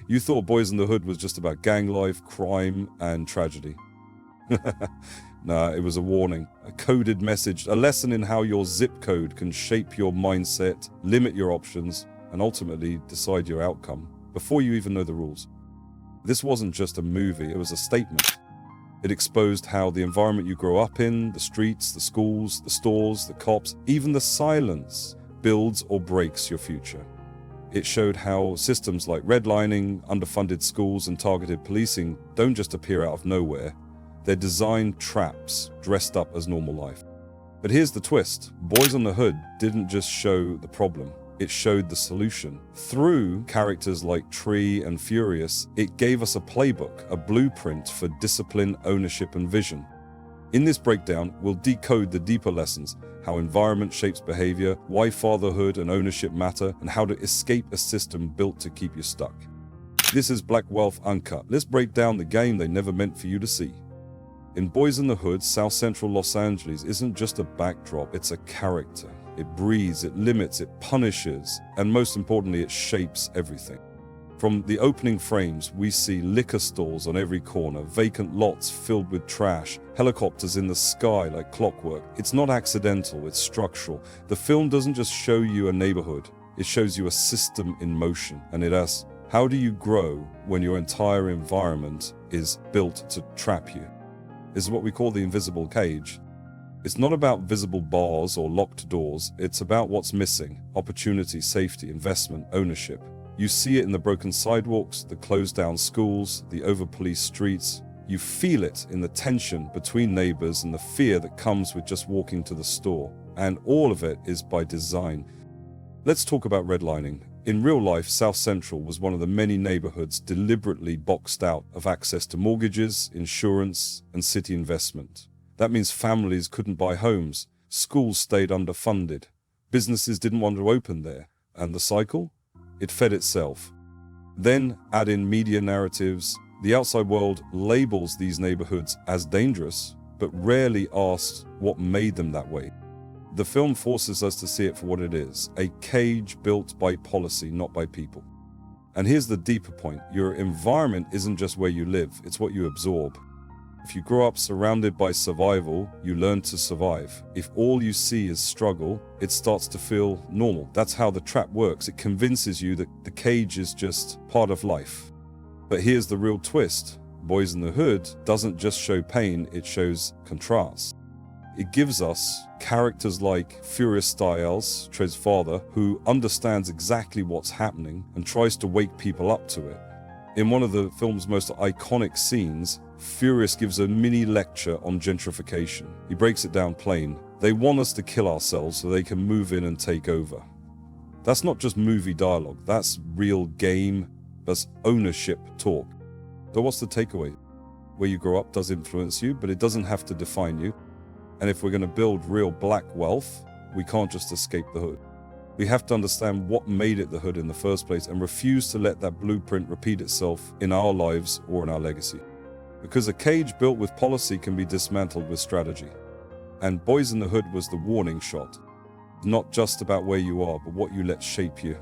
You thought Boys in the Hood was just about gang life, crime, and tragedy. Nah, it was a warning, a coded message, a lesson in how your zip code can shape your mindset, limit your options, and ultimately decide your outcome before you even know the rules. This wasn't just a movie, it was a statement. It exposed how the environment you grow up in, the streets, the schools, the stores, the cops, even the silence, builds or breaks your future. It showed how systems like redlining, underfunded schools, and targeted policing don't just appear out of nowhere. They're designed traps dressed up as normal life. But here's the twist. Boys in the Hood didn't just show the problem. It showed the solution. Through characters like Tree and Furious, it gave us a playbook, a blueprint for discipline, ownership, and vision. In this breakdown, we'll decode the deeper lessons, how environment shapes behavior, why fatherhood and ownership matter, and how to escape a system built to keep you stuck. This is Black Wealth Uncut. Let's break down the game they never meant for you to see. In Boys in the Hood, South Central Los Angeles isn't just a backdrop, it's a character. It breathes, it limits, it punishes, and most importantly, it shapes everything. From the opening frames, we see liquor stores on every corner, vacant lots filled with trash, helicopters in the sky like clockwork. It's not accidental, it's structural. The film doesn't just show you a neighborhood, it shows you a system in motion. And it asks, how do you grow when your entire environment is built to trap you? This is what we call the invisible cage. It's not about visible bars or locked doors, it's about what's missing: opportunity, safety, investment, ownership. You see it in the broken sidewalks, the closed down schools, the over-policed streets. You feel it in the tension between neighbors and the fear that comes with just walking to the store. And all of it is by design. Let's talk about redlining. In real life, South Central was one of the many neighborhoods deliberately boxed out of access to mortgages, insurance, and city investment. That means families couldn't buy homes, schools stayed underfunded, businesses didn't want to open there, and the cycle? It fed itself. Then add in media narratives. The outside world labels these neighborhoods as dangerous, but rarely asks what made them that way. The film forces us to see it for what it is, a cage built by policy, not by people. And here's the deeper point. Your environment isn't just where you live, it's what you absorb. If you grow up surrounded by survival, you learn to survive. If all you see is struggle, it starts to feel normal. That's how the trap works. It convinces you that the cage is just part of life. But here's the real twist. Boys in the Hood doesn't just show pain, it shows contrast. It gives us characters like Furious Styles, Trey's father, who understands exactly what's happening and tries to wake people up to it. In one of the film's most iconic scenes, Furious gives a mini lecture on gentrification. He breaks it down plain. They want us to kill ourselves so they can move in and take over. That's not just movie dialogue, that's real game, that's ownership talk. So what's the takeaway? Where you grow up does influence you, but it doesn't have to define you. And if we're going to build real black wealth, we can't just escape the hood. We have to understand what made it the hood in the first place and refuse to let that blueprint repeat itself in our lives or in our legacy. Because a cage built with policy can be dismantled with strategy. And Boys in the Hood was the warning shot. Not just about where you are, but what you let shape you.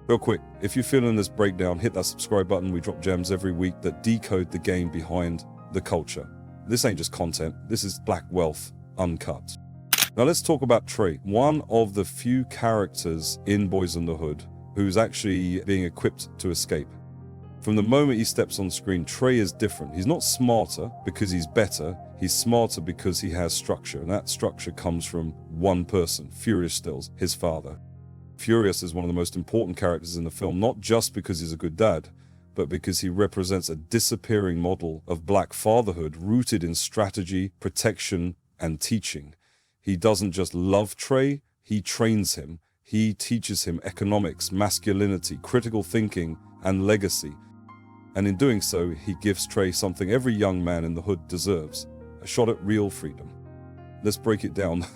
Real quick, if you're feeling this breakdown, hit that subscribe button. We drop gems every week that decode the game behind the culture. This ain't just content, this is Black Wealth Uncut. Now let's talk about Trey, one of the few characters in Boys in the Hood who's actually being equipped to escape. From the moment he steps on screen, Trey is different. He's not smarter because he's better, he's smarter because he has structure, and that structure comes from one person, Furious Stills, his father. Furious is one of the most important characters in the film, not just because he's a good dad, but because he represents a disappearing model of black fatherhood rooted in strategy, protection, and teaching. He doesn't just love Trey, he trains him. He teaches him economics, masculinity, critical thinking, and legacy. And in doing so, he gives Trey something every young man in the hood deserves, a shot at real freedom. Let's break it down.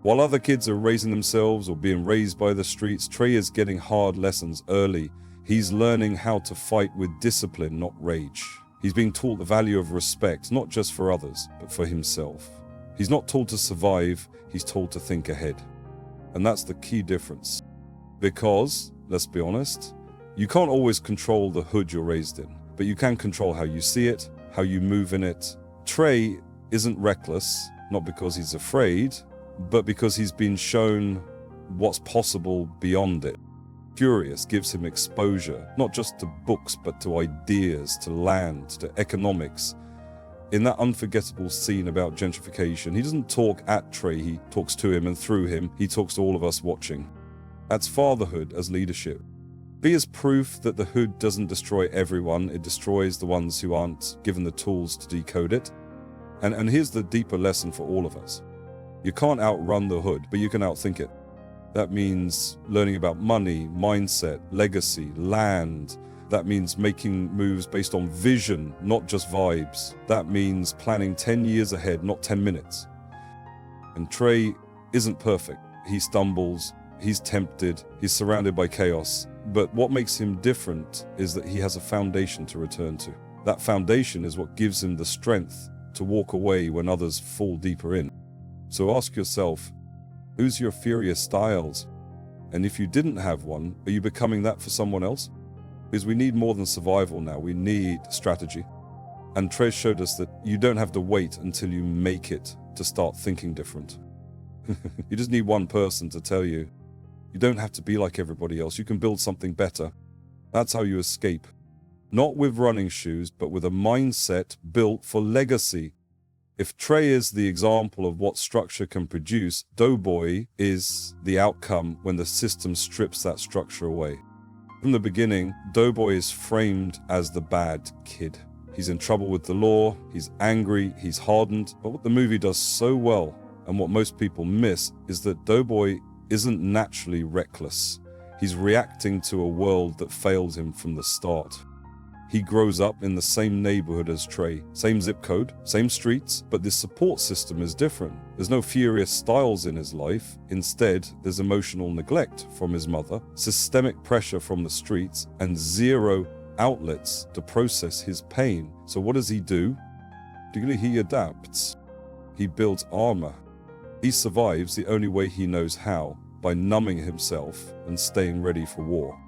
While other kids are raising themselves or being raised by the streets, Trey is getting hard lessons early. He's learning how to fight with discipline, not rage. He's being taught the value of respect, not just for others, but for himself. He's not told to survive, he's told to think ahead. And that's the key difference. Because, let's be honest, You can't always control the hood you're raised in, but you can control how you see it, how you move in it. Trey isn't reckless, not because he's afraid, but because he's been shown what's possible beyond it. Furious gives him exposure, not just to books, but to ideas, to land, to economics. In that unforgettable scene about gentrification, he doesn't talk at Trey, he talks to him, and through him, he talks to all of us watching. That's fatherhood as leadership. B is proof that the hood doesn't destroy everyone, it destroys the ones who aren't given the tools to decode it. And here's the deeper lesson for all of us. You can't outrun the hood, but you can outthink it. That means learning about money, mindset, legacy, land. That means making moves based on vision, not just vibes. That means planning 10 years ahead, not 10 minutes. And Trey isn't perfect. He stumbles, he's tempted, he's surrounded by chaos. But what makes him different is that he has a foundation to return to. That foundation is what gives him the strength to walk away when others fall deeper in. So ask yourself, who's your furious Styles? And if you didn't have one, are you becoming that for someone else? Because we need more than survival now, we need strategy. And Trey showed us that you don't have to wait until you make it to start thinking different. You just need one person to tell you, you don't have to be like everybody else, you can build something better. That's how you escape. Not with running shoes, but with a mindset built for legacy. If Trey is the example of what structure can produce, Doughboy is the outcome when the system strips that structure away. From the beginning, Doughboy is framed as the bad kid. He's in trouble with the law, he's angry, he's hardened, but what the movie does so well, and what most people miss, is that Doughboy isn't naturally reckless. He's reacting to a world that failed him from the start. He grows up in the same neighborhood as Trey, same zip code, same streets, but this support system is different. There's no furious Styles in his life. Instead, there's emotional neglect from his mother, systemic pressure from the streets, and zero outlets to process his pain. So what does he do? He adapts. He builds armor. He survives the only way he knows how, by numbing himself and staying ready for war.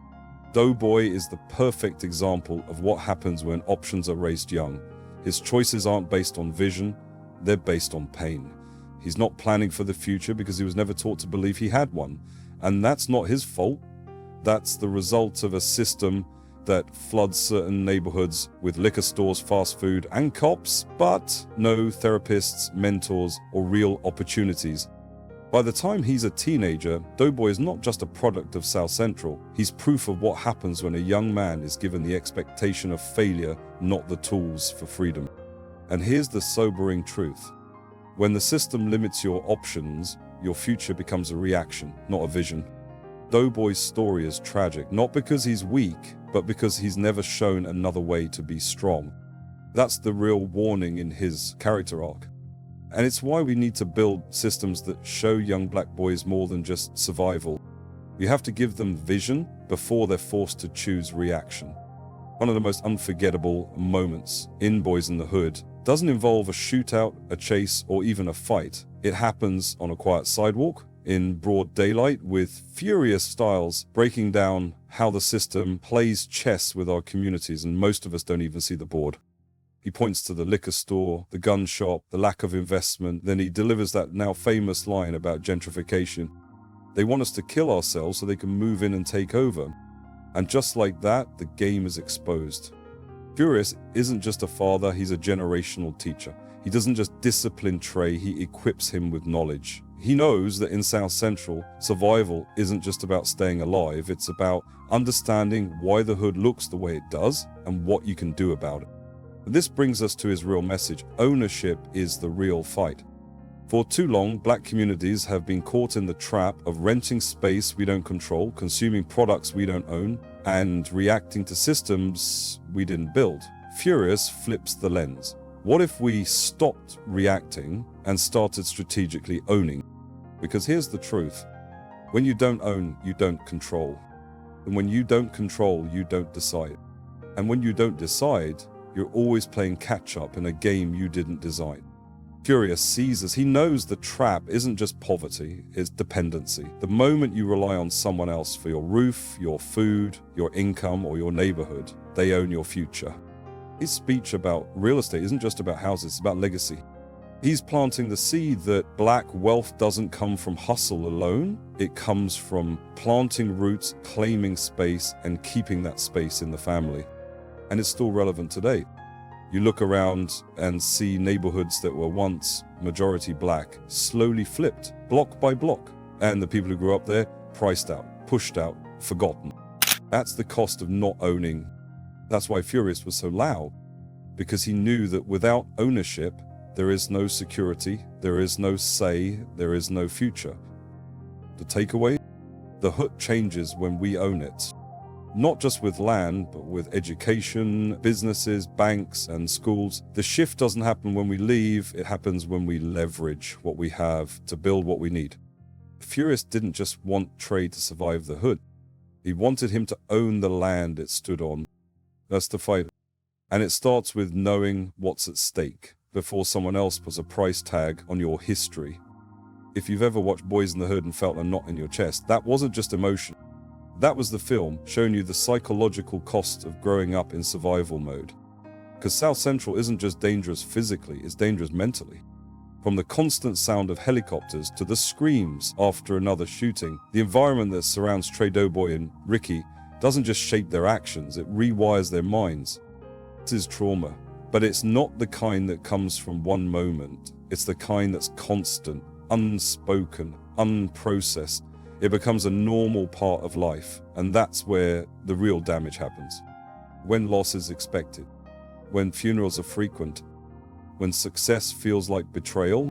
Doughboy is the perfect example of what happens when options are raised young. His choices aren't based on vision, they're based on pain. He's not planning for the future because he was never taught to believe he had one. And that's not his fault. That's the result of a system that floods certain neighborhoods with liquor stores, fast food, and cops, but no therapists, mentors, or real opportunities. By the time he's a teenager, Doughboy is not just a product of South Central. He's proof of what happens when a young man is given the expectation of failure, not the tools for freedom. And here's the sobering truth. When the system limits your options, your future becomes a reaction, not a vision. Doughboy's story is tragic, not because he's weak, but because he's never shown another way to be strong. That's the real warning in his character arc. And it's why we need to build systems that show young black boys more than just survival. We have to give them vision before they're forced to choose reaction. One of the most unforgettable moments in Boyz n the Hood doesn't involve a shootout, a chase, or even a fight. It happens on a quiet sidewalk, in broad daylight, with furious Styles breaking down how the system plays chess with our communities, and most of us don't even see the board. He points to the liquor store, the gun shop, the lack of investment. Then he delivers that now famous line about gentrification. They want us to kill ourselves so they can move in and take over. And just like that, the game is exposed. Furious isn't just a father, he's a generational teacher. He doesn't just discipline Trey, he equips him with knowledge. He knows that in South Central, survival isn't just about staying alive, it's about understanding why the hood looks the way it does and what you can do about it. This brings us to his real message. Ownership is the real fight. For too long, black communities have been caught in the trap of renting space we don't control, consuming products we don't own, and reacting to systems we didn't build. Furious flips the lens. What if we stopped reacting and started strategically owning? Because here's the truth. When you don't own, you don't control. And when you don't control, you don't decide. And when you don't decide, you're always playing catch-up in a game you didn't design. Furious sees us. He knows the trap isn't just poverty, it's dependency. The moment you rely on someone else for your roof, your food, your income, or your neighborhood, they own your future. His speech about real estate isn't just about houses, it's about legacy. He's planting the seed that black wealth doesn't come from hustle alone. It comes from planting roots, claiming space, and keeping that space in the family. And it's still relevant today. You look around and see neighborhoods that were once majority black slowly flipped, block by block. And the people who grew up there, priced out, pushed out, forgotten. That's the cost of not owning. That's why Furious was so loud, because he knew that without ownership, there is no security, there is no say, there is no future. The takeaway? The hood changes when we own it. Not just with land, but with education, businesses, banks, and schools. The shift doesn't happen when we leave, it happens when we leverage what we have to build what we need. Furious didn't just want Trey to survive the hood. He wanted him to own the land it stood on. That's the fight. And it starts with knowing what's at stake before someone else puts a price tag on your history. If you've ever watched Boyz n the Hood and felt a knot in your chest, that wasn't just emotion. That was the film showing you the psychological cost of growing up in survival mode. Because South Central isn't just dangerous physically, it's dangerous mentally. From the constant sound of helicopters to the screams after another shooting, the environment that surrounds Trey, Doughboy, and Ricky doesn't just shape their actions, it rewires their minds. This is trauma, but it's not the kind that comes from one moment. It's the kind that's constant, unspoken, unprocessed. It becomes a normal part of life, and that's where the real damage happens. When loss is expected, when funerals are frequent, when success feels like betrayal,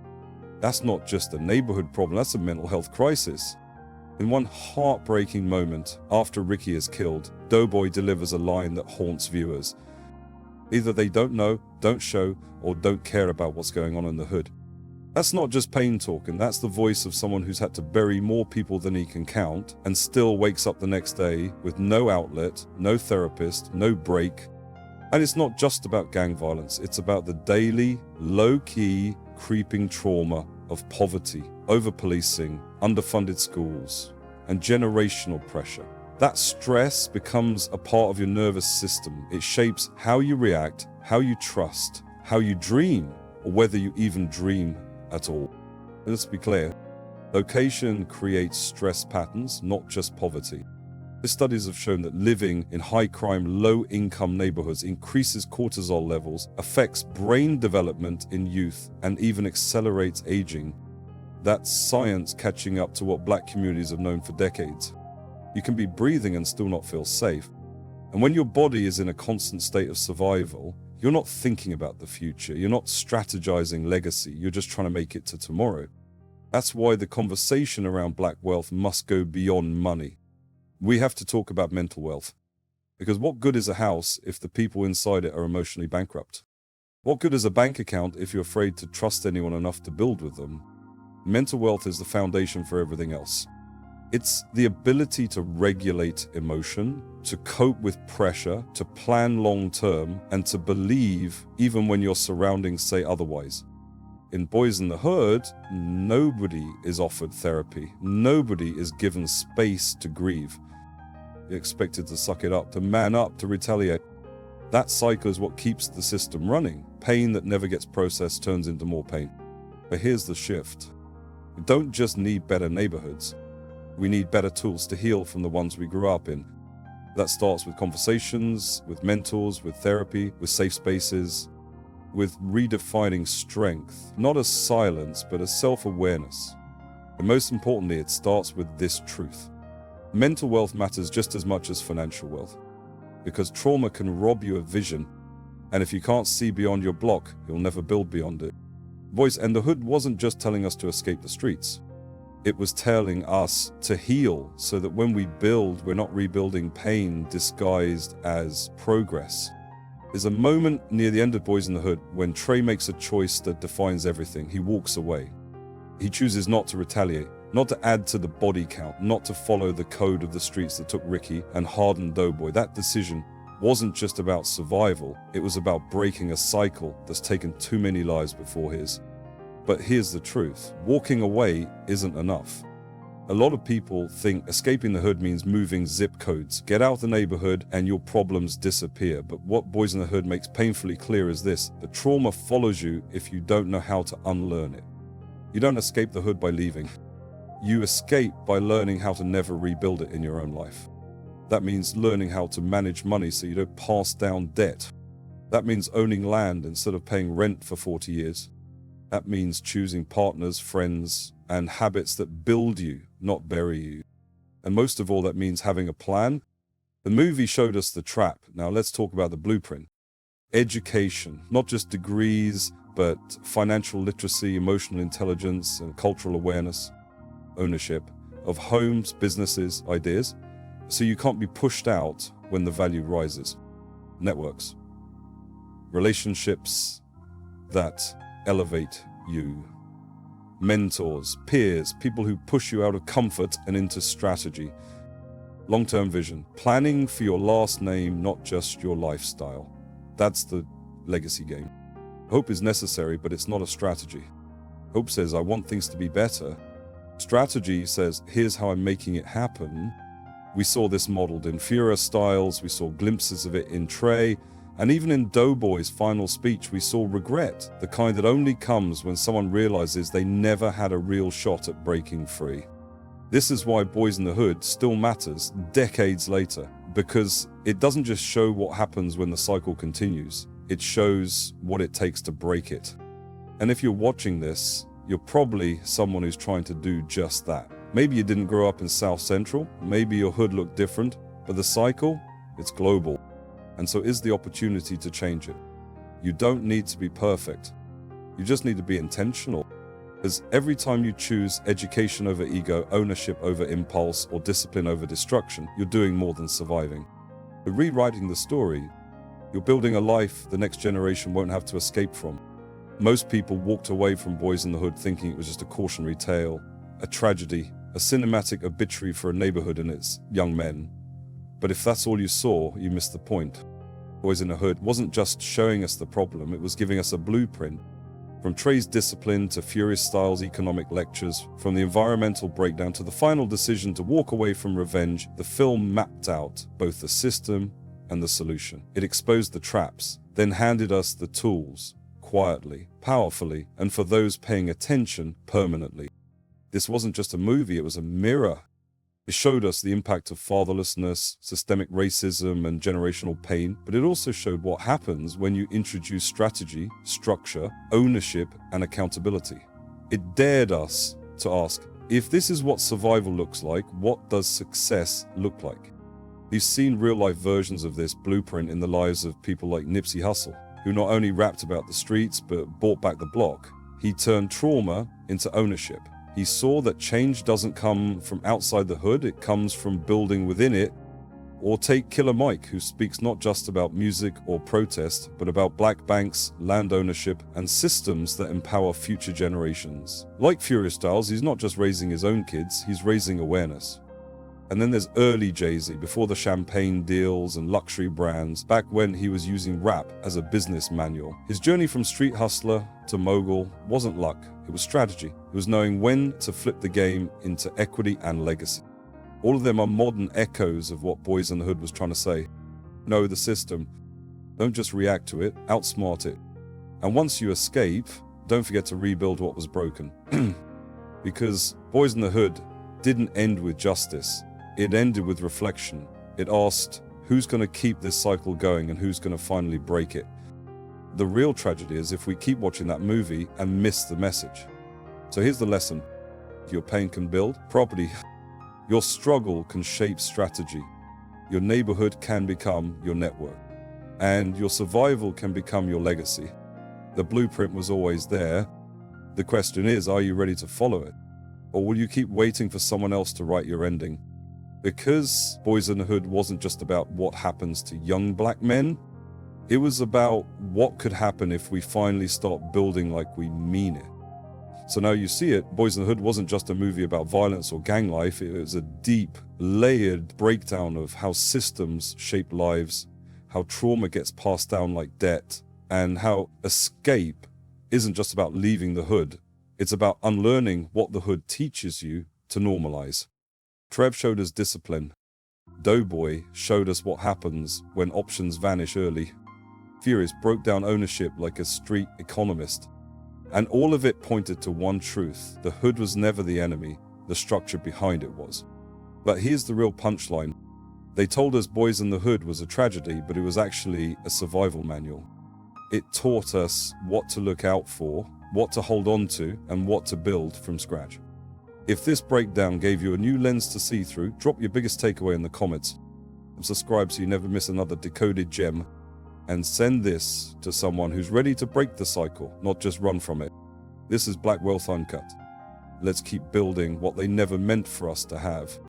that's not just a neighborhood problem, that's a mental health crisis. In one heartbreaking moment, after Ricky is killed, Doughboy delivers a line that haunts viewers. Either they don't know, don't show, or don't care about what's going on in the hood. That's not just pain talking, that's the voice of someone who's had to bury more people than he can count and still wakes up the next day with no outlet, no therapist, no break. And it's not just about gang violence, it's about the daily, low-key, creeping trauma of poverty, over-policing, underfunded schools, and generational pressure. That stress becomes a part of your nervous system. It shapes how you react, how you trust, how you dream, or whether you even dream at all. Let's be clear, location creates stress patterns, not just poverty. The studies have shown that living in high-crime, low-income neighborhoods increases cortisol levels, affects brain development in youth, and even accelerates aging. That's science catching up to what black communities have known for decades. You can be breathing and still not feel safe. And when your body is in a constant state of survival, you're not thinking about the future, you're not strategizing legacy, you're just trying to make it to tomorrow. That's why the conversation around black wealth must go beyond money. We have to talk about mental wealth. Because what good is a house if the people inside it are emotionally bankrupt? What good is a bank account if you're afraid to trust anyone enough to build with them? Mental wealth is the foundation for everything else. It's the ability to regulate emotion, to cope with pressure, to plan long-term, and to believe even when your surroundings say otherwise. In Boyz n the Hood, nobody is offered therapy. Nobody is given space to grieve. You're expected to suck it up, to man up, to retaliate. That cycle is what keeps the system running. Pain that never gets processed turns into more pain. But here's the shift. We don't just need better neighborhoods. We need better tools to heal from the ones we grew up in. That starts with conversations, with mentors, with therapy, with safe spaces, with redefining strength, not as silence, but as self-awareness. And most importantly, it starts with this truth. Mental wealth matters just as much as financial wealth, because trauma can rob you of vision, and if you can't see beyond your block, you'll never build beyond it. Boyz n the Hood wasn't just telling us to escape the streets. It was telling us to heal so that when we build, we're not rebuilding pain disguised as progress. There's a moment near the end of Boyz n the Hood when Trey makes a choice that defines everything. He walks away. He chooses not to retaliate, not to add to the body count, not to follow the code of the streets that took Ricky and hardened Doughboy. That decision wasn't just about survival, it was about breaking a cycle that's taken too many lives before his. But here's the truth. Walking away isn't enough. A lot of people think escaping the hood means moving zip codes. Get out of the neighborhood and your problems disappear. But what Boyz n the Hood makes painfully clear is this: the trauma follows you if you don't know how to unlearn it. You don't escape the hood by leaving. You escape by learning how to never rebuild it in your own life. That means learning how to manage money so you don't pass down debt. That means owning land instead of paying rent for 40 years. That means choosing partners, friends, and habits that build you, not bury you. And most of all, that means having a plan. The movie showed us the trap. Now let's talk about the blueprint. Education, not just degrees, but financial literacy, emotional intelligence, and cultural awareness. Ownership of homes, businesses, ideas, so you can't be pushed out when the value rises. Networks. Relationships that elevate you. Mentors, peers, people who push you out of comfort and into strategy. Long-term vision, planning for your last name, not just your lifestyle. That's the legacy game. Hope is necessary, but it's not a strategy. Hope says, I want things to be better. Strategy says, here's how I'm making it happen. We saw this modeled in Fura Styles, we saw glimpses of it in Trey, and even in Doughboy's final speech, we saw regret, the kind that only comes when someone realizes they never had a real shot at breaking free. This is why Boyz n the Hood still matters decades later, because it doesn't just show what happens when the cycle continues, it shows what it takes to break it. And if you're watching this, you're probably someone who's trying to do just that. Maybe you didn't grow up in South Central, maybe your hood looked different, but the cycle, it's global. And so is the opportunity to change it. You don't need to be perfect. You just need to be intentional. Because every time you choose education over ego, ownership over impulse, or discipline over destruction, you're doing more than surviving. By rewriting the story, you're building a life the next generation won't have to escape from. Most people walked away from Boyz n the Hood thinking it was just a cautionary tale, a tragedy, a cinematic obituary for a neighborhood and its young men. But if that's all you saw, you missed the point. Boyz n the Hood wasn't just showing us the problem, it was giving us a blueprint. From Trey's discipline to Furious Styles' economic lectures, from the environmental breakdown to the final decision to walk away from revenge, the film mapped out both the system and the solution. It exposed the traps, then handed us the tools, quietly, powerfully, and for those paying attention, permanently. This wasn't just a movie, it was a mirror. It showed us the impact of fatherlessness, systemic racism, and generational pain, but it also showed what happens when you introduce strategy, structure, ownership, and accountability. It dared us to ask, if this is what survival looks like, what does success look like? We've seen real-life versions of this blueprint in the lives of people like Nipsey Hussle, who not only rapped about the streets, but brought back the block. He turned trauma into ownership. He saw that change doesn't come from outside the hood, it comes from building within it. Or take Killer Mike, who speaks not just about music or protest, but about black banks, land ownership, and systems that empower future generations. Like Furious Styles, he's not just raising his own kids, he's raising awareness. And then there's early Jay-Z, before the champagne deals and luxury brands, back when he was using rap as a business manual. His journey from street hustler to mogul wasn't luck, it was strategy. It was knowing when to flip the game into equity and legacy. All of them are modern echoes of what Boyz n the Hood was trying to say. Know the system. Don't just react to it, outsmart it. And once you escape, don't forget to rebuild what was broken. Because Boyz n the Hood didn't end with justice. It ended with reflection. It asked, who's going to keep this cycle going and who's going to finally break it? The real tragedy is if we keep watching that movie and miss the message. So here's the lesson. Your pain can build property. Your struggle can shape strategy. Your neighborhood can become your network. And your survival can become your legacy. The blueprint was always there. The question is, are you ready to follow it? Or will you keep waiting for someone else to write your ending? Because Boyz n the Hood wasn't just about what happens to young black men, it was about what could happen if we finally start building like we mean it. So now you see it, Boyz n the Hood wasn't just a movie about violence or gang life, it was a deep, layered breakdown of how systems shape lives, how trauma gets passed down like debt, and how escape isn't just about leaving the hood, It's about unlearning what the hood teaches you to normalize. Trev showed us discipline. Doughboy showed us what happens when options vanish early. Furious broke down ownership like a street economist. And all of it pointed to one truth: the hood was never the enemy, the structure behind it was. But here's the real punchline. They told us Boyz n the Hood was a tragedy, but it was actually a survival manual. It taught us what to look out for, what to hold on to, and what to build from scratch. If this breakdown gave you a new lens to see through, drop your biggest takeaway in the comments. And subscribe so you never miss another decoded gem. And send this to someone who's ready to break the cycle, not just run from it. This is Black Wealth Uncut. Let's keep building what they never meant for us to have.